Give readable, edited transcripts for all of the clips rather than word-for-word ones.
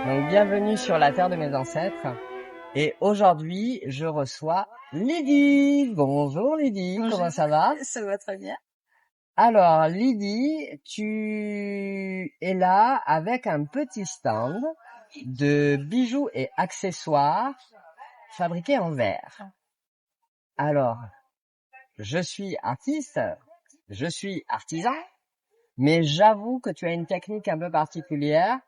Donc bienvenue sur la terre de mes ancêtres. Et aujourd'hui, je reçois Lydie. Bonjour Lydie, Bonjour. comment ça va? Ça va très bien. Alors Lydie, tu es là avec un petit stand de bijoux et accessoires fabriqués en verre. Alors, je suis artiste, je suis artisan, mais j'avoue que tu as une technique un peu particulière.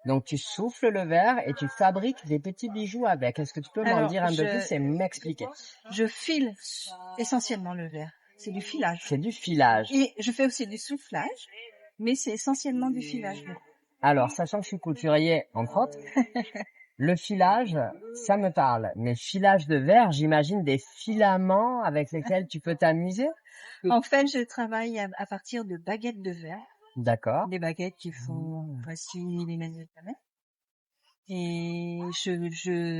Donc, tu souffles le verre et tu fabriques des petits bijoux avec. Est-ce que tu peux m'en Alors, dire un peu plus et m'expliquer? je file essentiellement le verre. C'est du filage. C'est du filage. Et je fais aussi du soufflage, mais c'est essentiellement du filage. Alors, sachant que je suis couturier, entre autres, le filage, ça me parle. Mais filage de verre, j'imagine des filaments avec lesquels tu peux t'amuser. En fait, je travaille à partir de baguettes de verre. D'accord. Des baguettes qui font voici les mètres de ta main. Et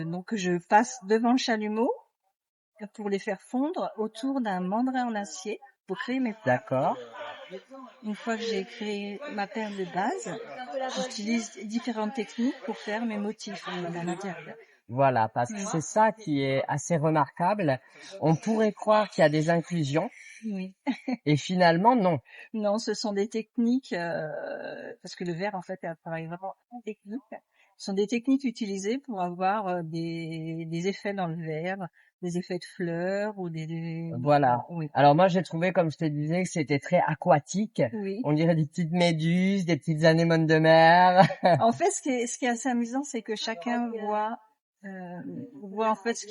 donc je passe devant le chalumeau pour les faire fondre autour d'un mandrin en acier pour créer mes paires. D'accord. Une fois que j'ai créé ma paire de base, j'utilise différentes techniques pour faire mes motifs à l'intérieur. Voilà, parce que c'est ça qui est assez remarquable. On pourrait croire qu'il y a des inclusions. Oui. Et finalement, non. Non, ce sont des techniques, parce que le verre, en fait, est un travail vraiment technique. Ce sont des techniques utilisées pour avoir des effets dans le verre, des effets de fleurs ou Voilà. Oui. Alors moi, j'ai trouvé, comme je te disais, que c'était très aquatique. Oui. On dirait des petites méduses, des petites anémones de mer. En fait, ce qui est assez amusant, c'est que chacun voit en fait ce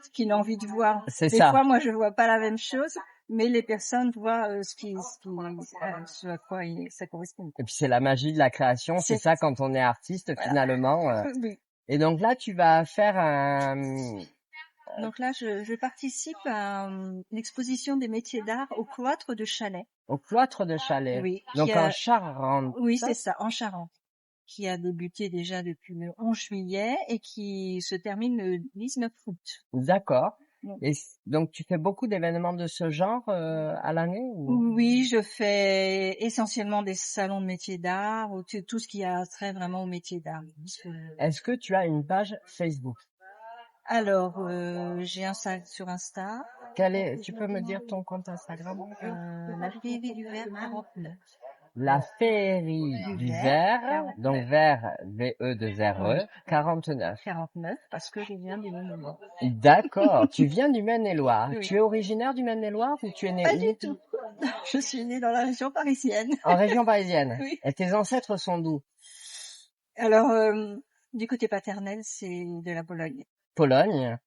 qu'il a envie de voir. C'est Des ça. fois, moi, je vois pas la même chose, mais les personnes voient ce à quoi ça correspond. Et puis c'est la magie de la création, c'est ça quand on est artiste finalement. Oui. Et donc là, tu vas faire Donc là, je participe à une exposition des métiers d'art au cloître de Chalais. Au cloître de Chalais. Oui. Donc en Charente. Oui, c'est ça, en Charente, qui a débuté déjà depuis le 11 juillet et qui se termine le 19 août. D'accord. Oui. Et donc tu fais beaucoup d'événements de ce genre à l'année ou... Oui, je fais essentiellement des salons de métiers d'art ou tout ce qui a trait vraiment au métier d'art. Est-ce que tu as une page Facebook? Alors, j'ai un site sur Insta. Tu peux me dire ton compte Instagram? La Féerie du Verre 49. La Féerie du Verre, donc verre, V-E-2-R-E, 49. 49, parce que je viens du Maine-et-Loire. D'accord, tu viens du Maine-et-Loire. Oui. Tu es originaire du Maine-et-Loire ou tu es né Pas où? du tout. Je suis née dans la région parisienne. En région parisienne. Oui. Et tes ancêtres sont d'où? Alors, du côté paternel, c'est de la Pologne. Pologne.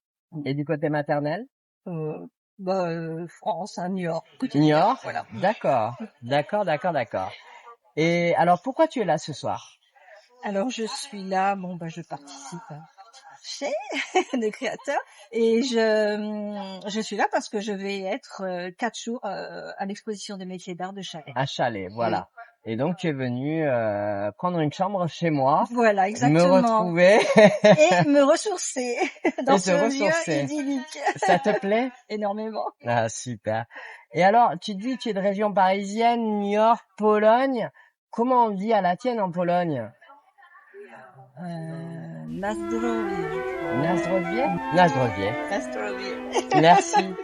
Et du côté maternel? France, New York. New York? Voilà. D'accord. Et alors, pourquoi tu es là ce soir? Alors, je suis là, je participe à un petit marché de créateurs et je suis là parce que je vais être 4 jours à l'exposition des métiers d'art de Chalais. À Chalais, voilà. Oui. Et donc, tu es venu prendre une chambre chez moi. Voilà, exactement. Me retrouver. Et me ressourcer dans ce lieu idyllique. Ça te plaît? Énormément. Ah, super. Et alors, tu dis, tu es de région parisienne, New York, Pologne. Comment on dit à la tienne en Pologne? Nazdrowie. Nazdrowie? Nazdrowie. Nazdrowie. Merci.